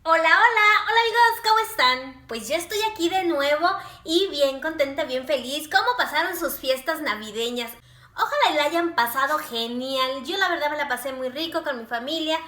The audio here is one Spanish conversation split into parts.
Hola, hola amigos, ¿cómo están? Pues yo estoy aquí de nuevo y bien contenta, bien feliz. ¿Cómo pasaron sus fiestas navideñas? Ojalá la hayan pasado genial. Yo la verdad me la pasé muy rico con mi familia.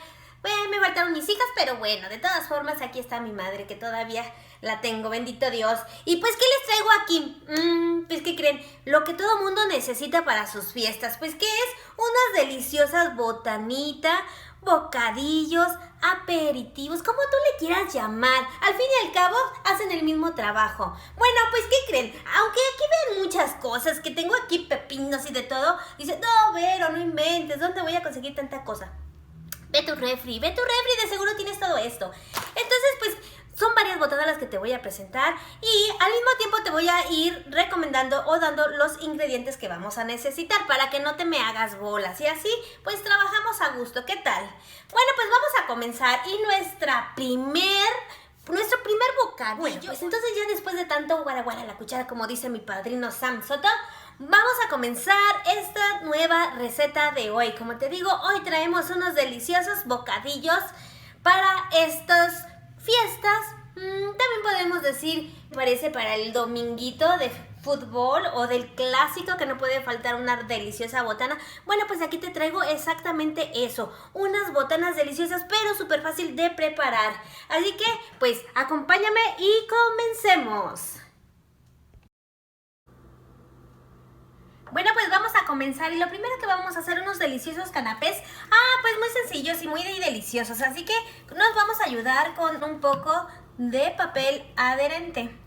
Me faltaron mis hijas, pero bueno, de todas formas aquí está mi madre que todavía la tengo, bendito Dios. Y pues, ¿qué les traigo aquí? Pues, ¿qué creen? Lo que todo mundo necesita para sus fiestas. Pues, ¿qué es? Unas deliciosas botanitas, bocadillos, aperitivos, como tú le quieras llamar. Al fin y al cabo, hacen el mismo trabajo. Bueno, pues, ¿qué creen? Aunque aquí ven muchas cosas, que tengo aquí pepinos y de todo, dicen, no, Vero, no inventes, ¿dónde voy a conseguir tanta cosa? Ve tu refri, de seguro tienes todo esto. Entonces, pues, son varias botanas las que te voy a presentar y al mismo tiempo te voy a ir recomendando o dando los ingredientes que vamos a necesitar para que no te me hagas bolas y así, pues, trabajamos a gusto. ¿Qué tal? Bueno, pues vamos a comenzar y nuestro primer bocadillo. Bueno, pues entonces ya después de tanto guaraguara la cuchara, como dice mi padrino Sam Soto, vamos a comenzar esta nueva receta de hoy. Como te digo, hoy traemos unos deliciosos bocadillos para estas fiestas. También podemos decir, parece para el dominguito de fútbol o del clásico que no puede faltar una deliciosa botana. Bueno, pues aquí te traigo exactamente eso, unas botanas deliciosas pero súper fácil de preparar. Así que, pues, acompáñame y comencemos. Bueno, pues vamos a comenzar y lo primero que vamos a hacer unos deliciosos canapés. Pues muy sencillos y muy deliciosos, así que nos vamos a ayudar con un poco de papel adherente.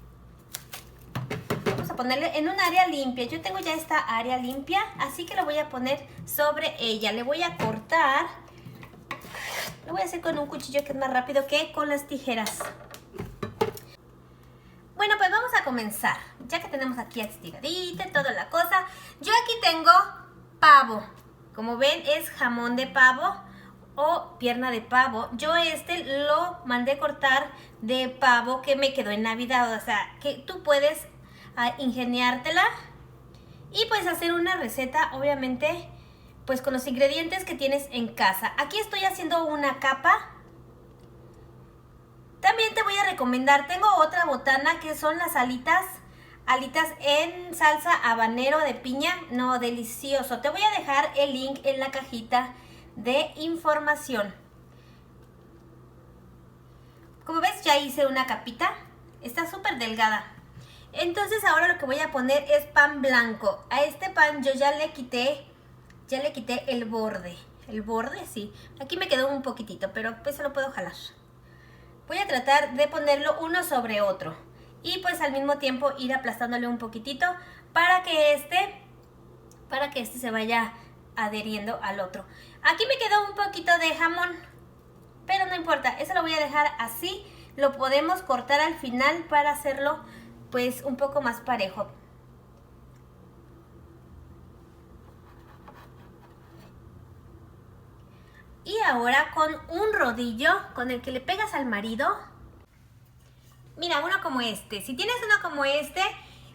Vamos a ponerle en un área limpia. Yo tengo ya esta área limpia, así que lo voy a poner sobre ella. Le voy a cortar. Lo voy a hacer con un cuchillo que es más rápido que con las tijeras. Bueno, pues vamos a comenzar. Ya que tenemos aquí estiradita, toda la cosa. Yo aquí tengo pavo. Como ven, es jamón de pavo o pierna de pavo. Yo lo mandé cortar de pavo que me quedó en Navidad. O sea, que tú puedes ingeniártela y pues hacer una receta, obviamente, pues con los ingredientes que tienes en casa. Aquí estoy haciendo una capa. También te voy a recomendar, tengo otra botana que son las alitas en salsa habanero de piña. No, delicioso. Te voy a dejar el link en la cajita de información. Como ves, ya hice una capita. Está súper delgada. Entonces ahora lo que voy a poner es pan blanco. A este pan yo ya le quité el borde. El borde, sí. Aquí me quedó un poquitito, pero pues se lo puedo jalar. Voy a tratar de ponerlo uno sobre otro y pues al mismo tiempo ir aplastándole un poquitito para que este se vaya adheriendo al otro. Aquí me quedó un poquito de jamón, pero no importa, eso lo voy a dejar así. Lo podemos cortar al final para hacerlo pues un poco más parejo. Y ahora con un rodillo con el que le pegas al marido. Mira, uno como este. Si tienes uno como este,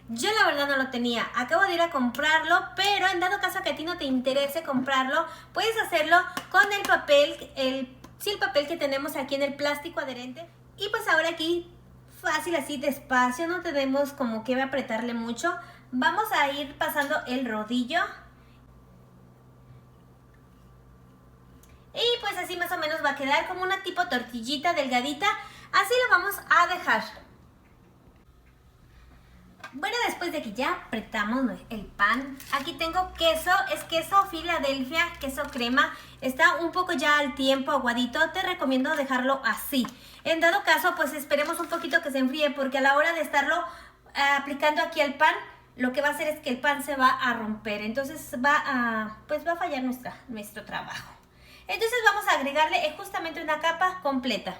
yo la verdad no lo tenía. Acabo de ir a comprarlo, pero en dado caso que a ti no te interese comprarlo, puedes hacerlo con el papel, el papel que tenemos aquí en el plástico adherente. Y pues ahora aquí, fácil así, despacio, no tenemos como que apretarle mucho. Vamos a ir pasando el rodillo. Y pues así más o menos va a quedar como una tipo tortillita delgadita. Así lo vamos a dejar. Bueno, después de que ya apretamos el pan, aquí tengo queso, es queso Filadelfia, queso crema. Está un poco ya al tiempo aguadito, te recomiendo dejarlo así. En dado caso, pues esperemos un poquito que se enfríe, porque a la hora de estarlo aplicando aquí al pan, lo que va a hacer es que el pan se va a romper. Entonces va a fallar nuestro trabajo. Entonces vamos a agregarle justamente una capa completa.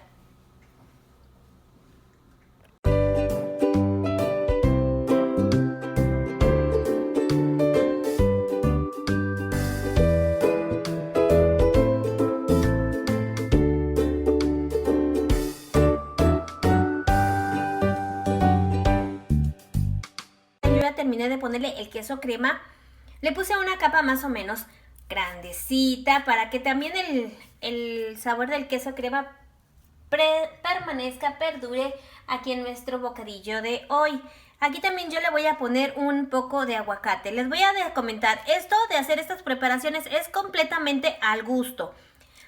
Yo ya terminé de ponerle el queso crema. Le puse una capa más o menos grandecita para que también el sabor del queso crema permanezca, perdure aquí en nuestro bocadillo de hoy. Aquí también yo le voy a poner un poco de aguacate. Les voy a comentar, esto de hacer estas preparaciones es completamente al gusto.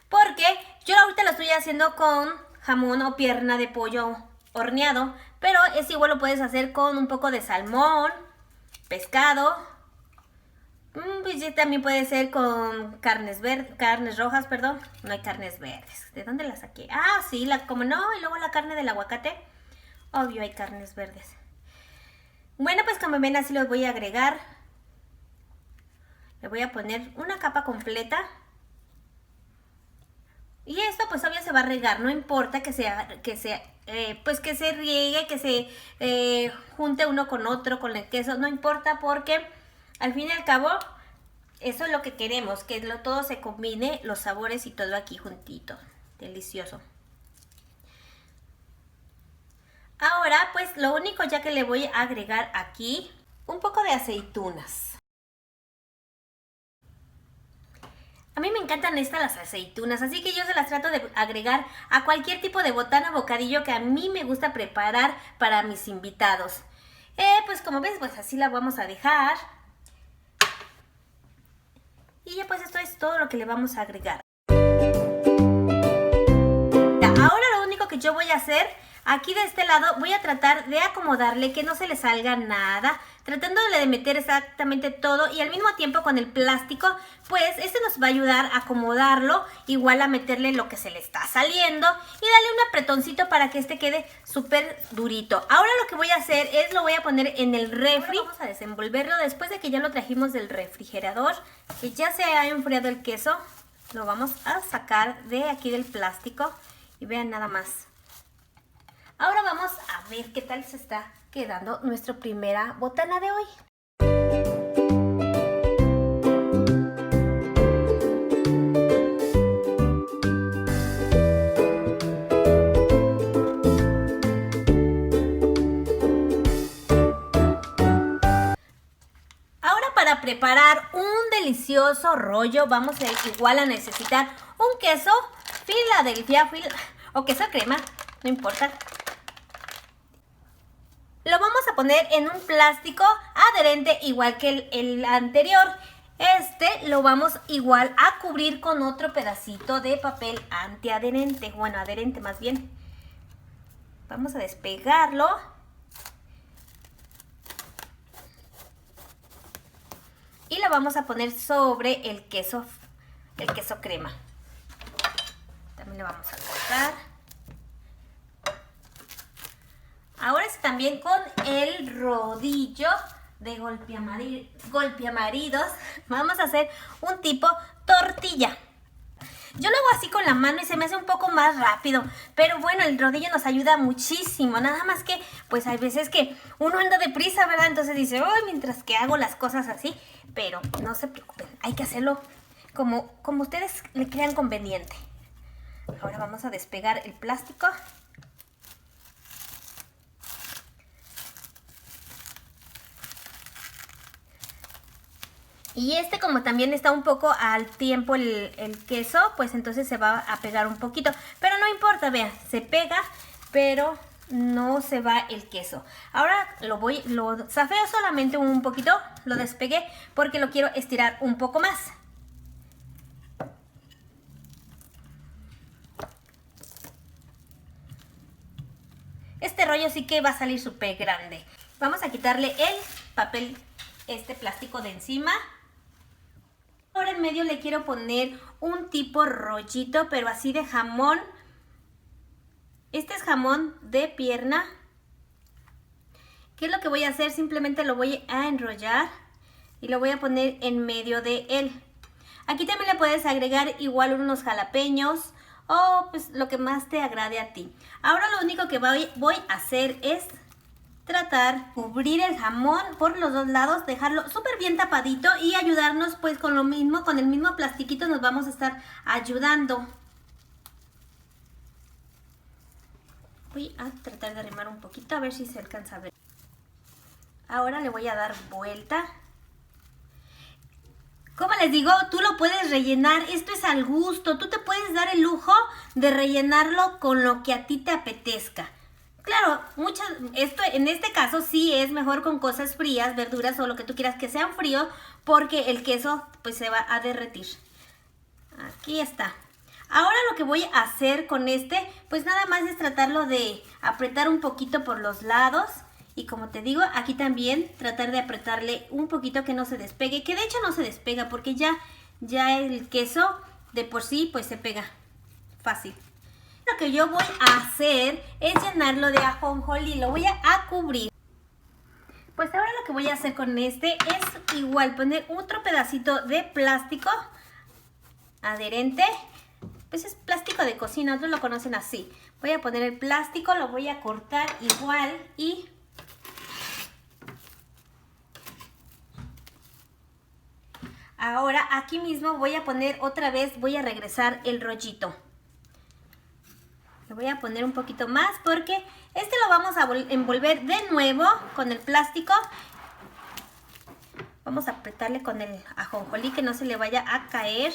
Porque yo ahorita lo estoy haciendo con jamón o pierna de pollo horneado. Pero es igual, lo puedes hacer con un poco de salmón, pescado. Pues también puede ser con carnes rojas, perdón. No hay carnes verdes. ¿De dónde las saqué? Ah, sí, como no. Y luego la carne del aguacate. Obvio hay carnes verdes. Bueno, pues como ven, así los voy a agregar. Le voy a poner una capa completa. Y esto pues obvio se va a regar, no importa que se riegue, que se junte uno con otro, con el queso, no importa, porque al fin y al cabo eso es lo que queremos, que todo se combine, los sabores y todo aquí juntito, delicioso. Ahora pues lo único ya que le voy a agregar aquí, un poco de aceitunas. A mí me encantan las aceitunas, así que yo se las trato de agregar a cualquier tipo de botana o bocadillo que a mí me gusta preparar para mis invitados. Pues como ves, pues así la vamos a dejar. Y ya pues esto es todo lo que le vamos a agregar. Ahora lo único que yo voy a hacer, aquí de este lado, voy a tratar de acomodarle que no se le salga nada, tratándole de meter exactamente todo y al mismo tiempo con el plástico, pues este nos va a ayudar a acomodarlo, igual a meterle lo que se le está saliendo y darle un apretoncito para que este quede súper durito. Ahora lo que voy a hacer es lo voy a poner en el refri. Ahora vamos a desenvolverlo después de que ya lo trajimos del refrigerador, que ya se ha enfriado el queso. Lo vamos a sacar de aquí del plástico y vean nada más. Ahora vamos a ver qué tal se está quedando nuestra primera botana de hoy. Ahora para preparar un delicioso rollo vamos a igual a necesitar un queso Philadelphia o queso crema, no importa. Lo vamos a poner en un plástico adherente igual que el anterior. Este lo vamos igual a cubrir con otro pedacito de papel antiadherente. Bueno, adherente más bien. Vamos a despegarlo. Y lo vamos a poner sobre el queso crema. También le vamos a cortar. Ahora es también con el rodillo de golpeamaridos. Vamos a hacer un tipo tortilla. Yo lo hago así con la mano y se me hace un poco más rápido. Pero bueno, el rodillo nos ayuda muchísimo. Nada más que, pues hay veces que uno anda deprisa, ¿verdad? Entonces dice, ¡ay! Mientras que hago las cosas así. Pero no se preocupen, hay que hacerlo como ustedes le crean conveniente. Ahora vamos a despegar el plástico. Y como también está un poco al tiempo el queso, pues entonces se va a pegar un poquito. Pero no importa, vean, se pega, pero no se va el queso. Ahora lo zafeo solamente un poquito, lo despegué porque lo quiero estirar un poco más. Este rollo sí que va a salir súper grande. Vamos a quitarle el papel, plástico de encima. Ahora en medio le quiero poner un tipo rollito, pero así de jamón. Este es jamón de pierna. ¿Qué es lo que voy a hacer? Simplemente lo voy a enrollar y lo voy a poner en medio de él. Aquí también le puedes agregar igual unos jalapeños o pues lo que más te agrade a ti. Ahora lo único que voy a hacer es tratar de cubrir el jamón por los dos lados, dejarlo súper bien tapadito y ayudarnos pues con lo mismo, con el mismo plastiquito nos vamos a estar ayudando. Voy a tratar de arrimar un poquito a ver si se alcanza a ver. Ahora le voy a dar vuelta. Como les digo, tú lo puedes rellenar, esto es al gusto, tú te puedes dar el lujo de rellenarlo con lo que a ti te apetezca. Claro, en este caso sí es mejor con cosas frías, verduras o lo que tú quieras que sean fríos, porque el queso pues se va a derretir. Aquí está. Ahora lo que voy a hacer con pues nada más es tratarlo de apretar un poquito por los lados. Y como te digo, aquí también tratar de apretarle un poquito que no se despegue, que de hecho no se despega porque ya el queso de por sí pues se pega fácil. Lo que yo voy a hacer es llenarlo de ajonjolí, lo voy a cubrir. Pues ahora lo que voy a hacer con es igual poner otro pedacito de plástico adherente. Pues es plástico de cocina, otros lo conocen así. Voy a poner el plástico, lo voy a cortar igual y ahora aquí mismo voy a poner otra vez, voy a regresar el rollito. Le voy a poner un poquito más porque lo vamos a envolver de nuevo con el plástico. Vamos a apretarle con el ajonjolí que no se le vaya a caer.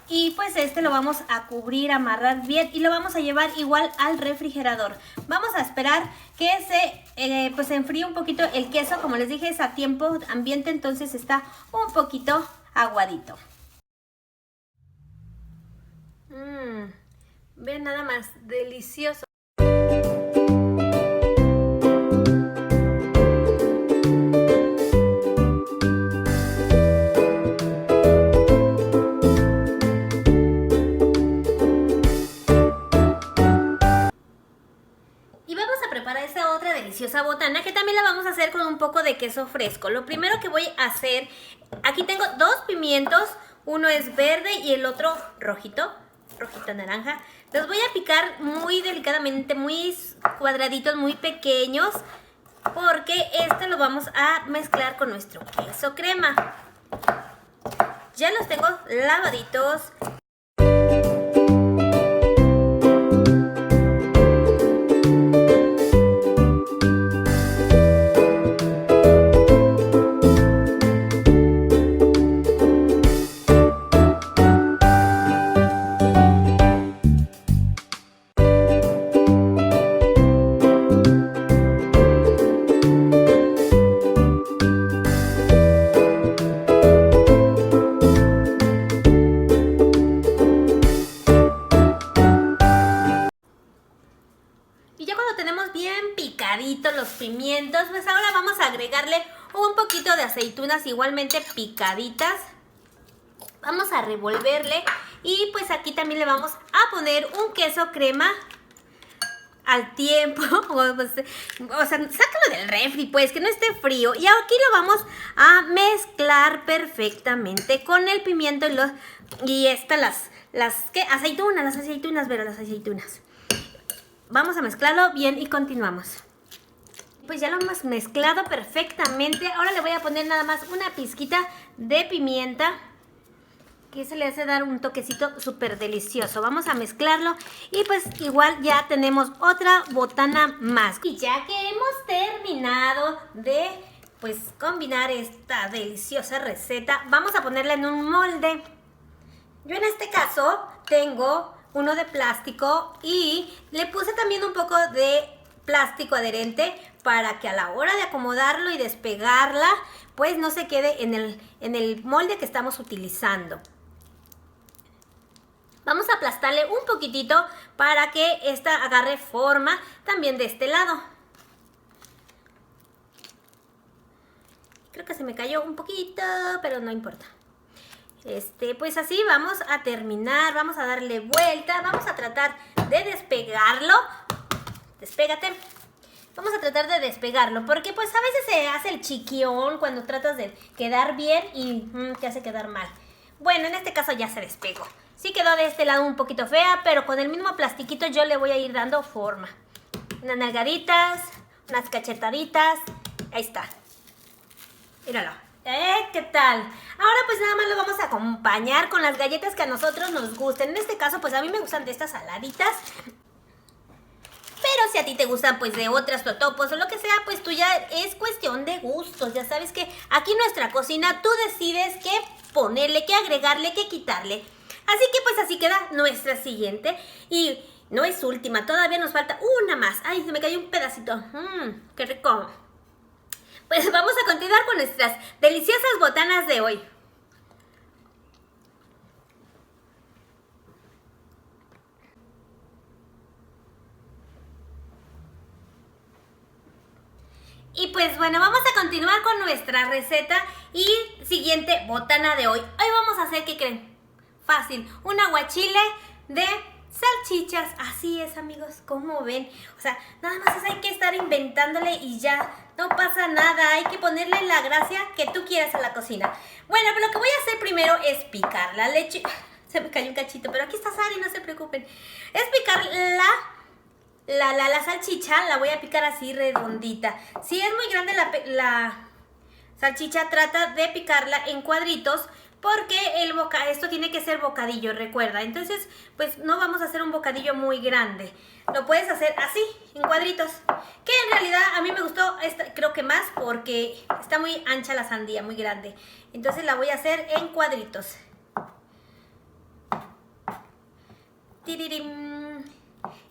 Y pues lo vamos a cubrir, amarrar bien y lo vamos a llevar igual al refrigerador. Vamos a esperar que se enfríe un poquito el queso. Como les dije, es a tiempo ambiente, entonces está un poquito aguadito. Vean nada más, delicioso. Deliciosa botana que también la vamos a hacer con un poco de queso fresco. Lo primero que voy a hacer, aquí tengo dos pimientos, uno es verde y el otro rojito naranja. Los voy a picar muy delicadamente, muy cuadraditos, muy pequeños, porque lo vamos a mezclar con nuestro queso crema. Ya los tengo lavaditos. Los pimientos, pues ahora vamos a agregarle un poquito de aceitunas igualmente picaditas. Vamos a revolverle y pues aquí también le vamos a poner un queso crema al tiempo. O sea, sácalo del refri pues, que no esté frío. Y aquí lo vamos a mezclar perfectamente con el pimiento y las aceitunas. Vamos a mezclarlo bien y continuamos. Pues ya lo hemos mezclado perfectamente. Ahora le voy a poner nada más una pizquita de pimienta, que se le hace dar un toquecito súper delicioso. Vamos a mezclarlo y pues igual ya tenemos otra botana más. Y ya que hemos terminado de pues combinar esta deliciosa receta, vamos a ponerla en un molde. Yo en este caso tengo uno de plástico y le puse también un poco de plástico adherente para que a la hora de acomodarlo y despegarla pues no se quede en el molde que estamos utilizando. Vamos a aplastarle un poquitito para que esta agarre forma también de este lado. Creo que se me cayó un poquito, pero no importa. Pues así vamos a terminar, vamos a darle vuelta, vamos a tratar de despegarlo. Despégate. Vamos a tratar de despegarlo, porque pues a veces se hace el chiquión cuando tratas de quedar bien y te hace quedar mal. Bueno, en este caso ya se despegó. Sí quedó de este lado un poquito fea, pero con el mismo plastiquito yo le voy a ir dando forma. Unas nalgaditas, unas cachetaditas. Ahí está. Míralo. ¿Qué tal? Ahora pues nada más lo vamos a acompañar con las galletas que a nosotros nos gusten. En este caso pues a mí me gustan de estas saladitas. Pero si a ti te gustan pues de otras totopos o lo que sea, pues tú ya es cuestión de gustos. Ya sabes que aquí en nuestra cocina tú decides qué ponerle, qué agregarle, qué quitarle. Así que pues así queda nuestra siguiente. Y no es última, todavía nos falta una más. Ay, se me cayó un pedacito. Qué rico. Pues vamos a continuar con nuestras deliciosas botanas de hoy. Y pues bueno, vamos a continuar con nuestra receta y siguiente botana de hoy. Hoy vamos a hacer, ¿qué creen? Fácil, un aguachile de salchichas. Así es, amigos, ¿cómo ven? O sea, nada más hay que estar inventándole y ya, no pasa nada. Hay que ponerle la gracia que tú quieras a la cocina. Bueno, pero lo que voy a hacer primero es picar la leche. Se me cayó un cachito, pero aquí está Sari, no se preocupen. Es picar la salchicha, la voy a picar así redondita. Si es muy grande la salchicha, trata de picarla en cuadritos porque esto tiene que ser bocadillo, recuerda. Entonces, pues no vamos a hacer un bocadillo muy grande. Lo puedes hacer así, en cuadritos. Que en realidad a mí me gustó, creo que más porque está muy ancha la sandía, muy grande. Entonces la voy a hacer en cuadritos. Tiririm.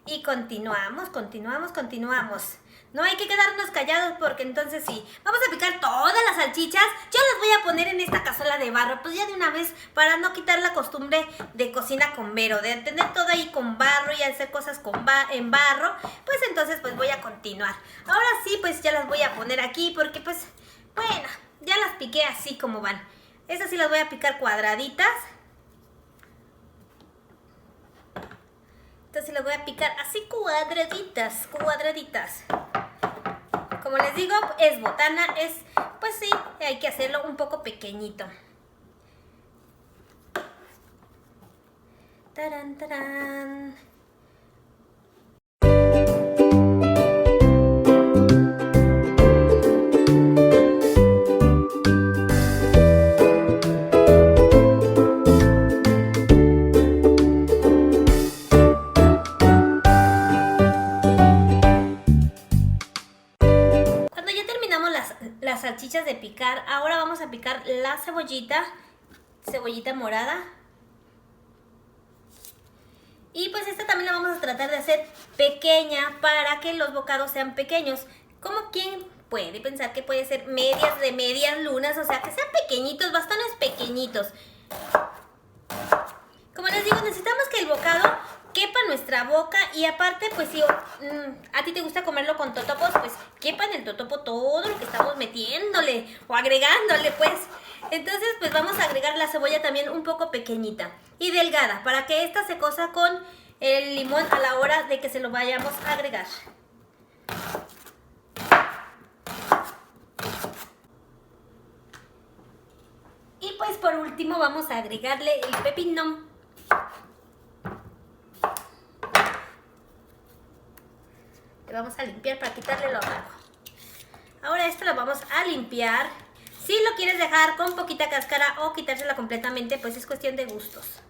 Y continuamos. No hay que quedarnos callados porque entonces sí. Vamos a picar todas las salchichas. Yo las voy a poner en esta cazuela de barro. Pues ya de una vez para no quitar la costumbre de cocina con Vero. De tener todo ahí con barro y hacer cosas en barro. Pues entonces pues voy a continuar. Ahora sí pues ya las voy a poner aquí porque pues bueno, ya las piqué así como van. Estas sí las voy a picar cuadraditas. Entonces las voy a picar así cuadraditas. Como les digo, es botana, pues sí, hay que hacerlo un poco pequeñito. Tarán, tarán. Las salchichas de picar, ahora vamos a picar la cebollita morada. Y pues esta también la vamos a tratar de hacer pequeña para que los bocados sean pequeños. Como quien puede pensar que puede ser medias lunas, o sea que sean pequeñitos, bastones pequeñitos. Como les digo, necesitamos que el bocado quepa en nuestra boca y aparte, pues si a ti te gusta comerlo con totopos, pues quepa en el totopo todo lo que estamos metiéndole o agregándole, pues. Entonces, pues vamos a agregar la cebolla también un poco pequeñita y delgada para que esta se cosa con el limón a la hora de que se lo vayamos a agregar. Y pues por último vamos a agregarle el pepino. Vamos a limpiar para quitarle lo amargo. Ahora esto lo vamos a limpiar. Si lo quieres dejar con poquita cáscara o quitársela completamente, pues es cuestión de gustos.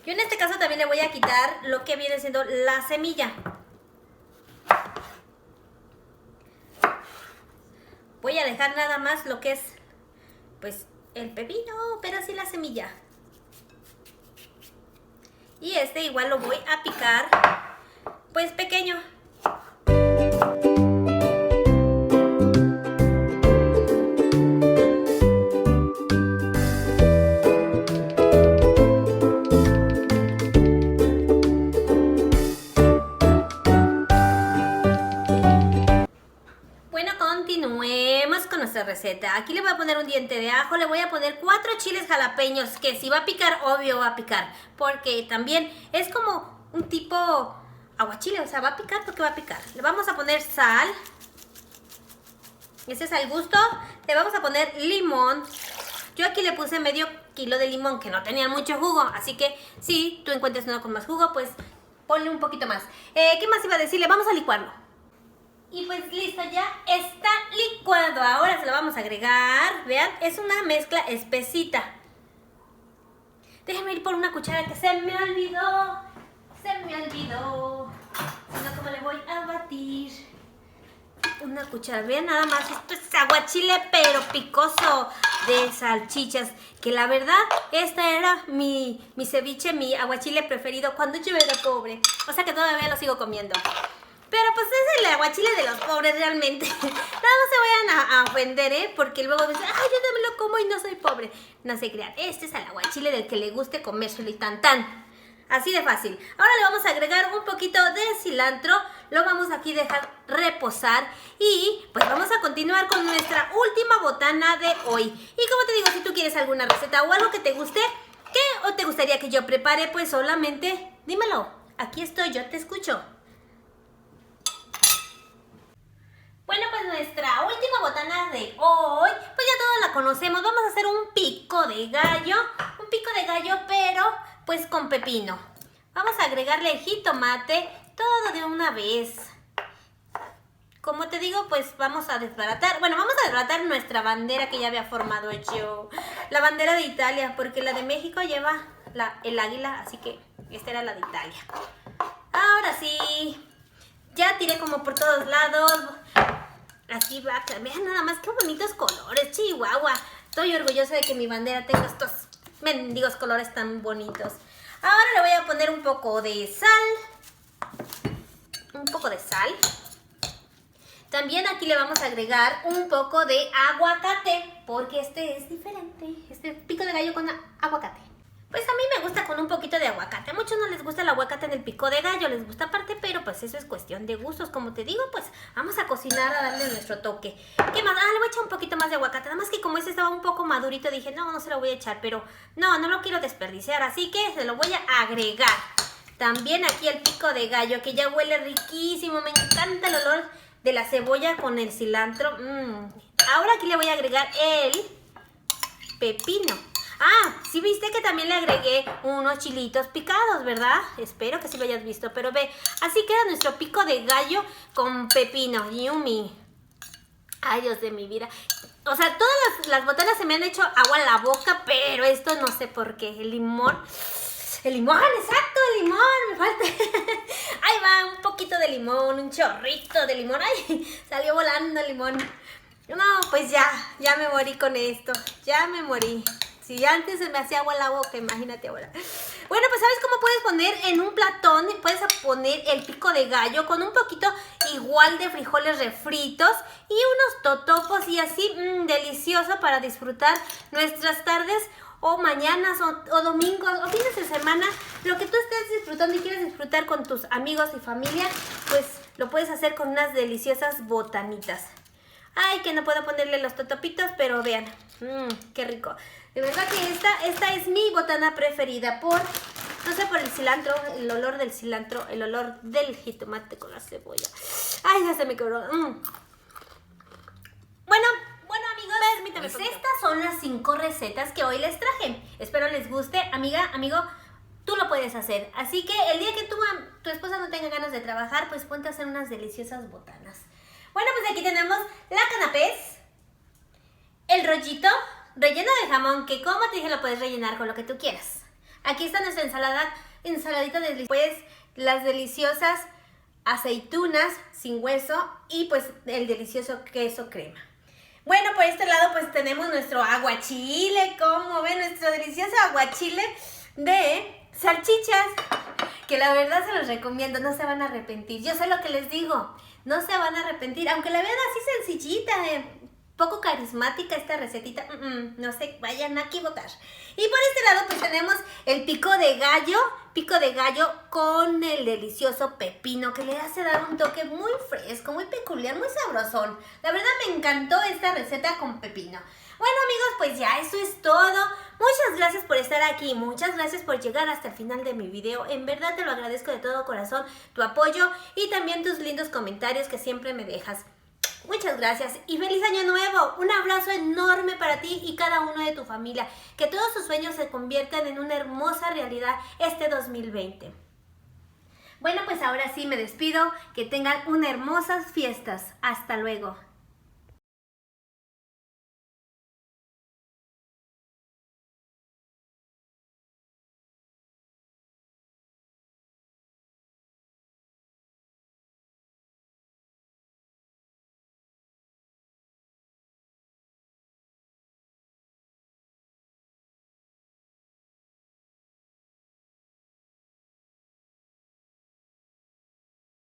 Yo en este caso también le voy a quitar lo que viene siendo la semilla. Voy a dejar nada más lo que es pues el pepino, pero sin la semilla. Y este igual lo voy a picar pues pequeño. Bueno, continuemos con nuestra receta. Aquí le voy a poner un diente de ajo, le voy a poner 4 chiles jalapeños, que si va a picar, obvio va a picar, porque también es como un tipo aguachile, o sea, va a picar porque va a picar. Le vamos a poner sal, ese es al gusto. Le vamos a poner limón. Yo aquí le puse medio kilo de limón, que no tenía mucho jugo, así que si tú encuentras uno con más jugo, pues ponle un poquito más. ¿Qué más iba a decirle? Vamos a licuarlo. Y pues listo, ya está licuado. Ahora se lo vamos a agregar. Vean, es una mezcla espesita. Déjenme ir por una cuchara que se me olvidó. Se me olvidó. Si no, ¿cómo le voy a batir? Una cuchara. Vean nada más. Esto es aguachile, pero picoso de salchichas. Que la verdad, esta era mi ceviche, mi aguachile preferido cuando yo era pobre. O sea que todavía lo sigo comiendo. Pero pues es el aguachile de los pobres realmente. Nada más se vayan a ofender, ¿eh? Porque luego dicen, ay, yo también lo como y no soy pobre. No se crean, este es el aguachile del que le guste comérselo y tan tan. Así de fácil. Ahora le vamos a agregar un poquito de cilantro. Lo vamos aquí a dejar reposar. Y pues vamos a continuar con nuestra última botana de hoy. Y como te digo, si tú quieres alguna receta o algo que te guste, ¿qué o te gustaría que yo prepare? Pues solamente dímelo. Aquí estoy, yo te escucho. Bueno, pues nuestra última botana de hoy, pues ya todos la conocemos. Vamos a hacer un pico de gallo. Un pico de gallo, pero pues con pepino. Vamos a agregarle jitomate, todo de una vez. Como te digo, pues vamos a desbaratar. Bueno, vamos a desbaratar nuestra bandera que ya había formado yo. La bandera de Italia, porque la de México lleva el águila, así que esta era la de Italia. Ahora sí, ya tiré como por todos lados. Así va, vean nada más qué bonitos colores, Chihuahua. Estoy orgullosa de que mi bandera tenga estos mendigos colores tan bonitos. Ahora le voy a poner un poco de sal. Un poco de sal. También aquí le vamos a agregar un poco de aguacate, porque este es diferente. Este pico de gallo con aguacate. Pues a mí me gusta con un poquito de aguacate. A muchos no les gusta el aguacate en el pico de gallo, les gusta aparte, pero pues eso es cuestión de gustos. Como te digo, pues vamos a cocinar, a darle nuestro toque. ¿Qué más? Le voy a echar un poquito más de aguacate. Nada más que como este estaba un poco madurito, dije, no se lo voy a echar, pero no lo quiero desperdiciar, así que se lo voy a agregar. También aquí el pico de gallo, que ya huele riquísimo. Me encanta el olor de la cebolla con el cilantro. Ahora aquí le voy a agregar el pepino. Sí viste que también le agregué unos chilitos picados, ¿verdad? Espero que sí lo hayas visto, pero ve, así queda nuestro pico de gallo con pepino. Yummy. Ay, Dios de mi vida. O sea, todas las botanas se me han hecho agua en la boca, pero esto no sé por qué. El limón, exacto, el limón, me falta. Ahí va, un poquito de limón, un chorrito de limón. Ay, salió volando el limón. No, pues ya me morí con esto, ya me morí. Si antes se me hacía agua en la boca, imagínate ahora. Bueno, pues ¿sabes cómo puedes poner en un platón? Puedes poner el pico de gallo con un poquito igual de frijoles refritos y unos totopos y así, delicioso para disfrutar nuestras tardes o mañanas o domingos o fines de semana. Lo que tú estés disfrutando y quieres disfrutar con tus amigos y familia, pues lo puedes hacer con unas deliciosas botanitas. Ay, que no puedo ponerle los totopitos, pero vean, qué rico. De verdad que esta es mi botana preferida por el cilantro, el olor del cilantro, el olor del jitomate con la cebolla. Ay, ya se me quebró. Bueno amigos, permítame. Pues estas son las 5 recetas que hoy les traje. Espero les guste, amiga, amigo. Tú lo puedes hacer. Así que el día que tu esposa no tenga ganas de trabajar, pues ponte a hacer unas deliciosas botanas. Bueno, pues aquí tenemos la canapés, el rollito relleno de jamón, que como te dije lo puedes rellenar con lo que tú quieras. Aquí está nuestra ensaladita de pues las deliciosas aceitunas sin hueso y pues el delicioso queso crema. Bueno, por este lado pues tenemos nuestro aguachile, como ven, nuestro delicioso aguachile de salchichas, que la verdad se los recomiendo, no se van a arrepentir. Yo sé lo que les digo, no se van a arrepentir, aunque la vean así sencillita, poco carismática esta recetita, no se vayan a equivocar. Y por este lado pues tenemos el pico de gallo con el delicioso pepino, que le hace dar un toque muy fresco, muy peculiar, muy sabrosón. La verdad me encantó esta receta con pepino. Bueno amigos, pues ya eso es todo. Muchas gracias por estar aquí, muchas gracias por llegar hasta el final de mi video. En verdad te lo agradezco de todo corazón, tu apoyo y también tus lindos comentarios que siempre me dejas. Muchas gracias y feliz año nuevo. Un abrazo enorme para ti y cada uno de tu familia. Que todos tus sueños se conviertan en una hermosa realidad este 2020. Bueno, pues ahora sí me despido. Que tengan unas hermosas fiestas. Hasta luego.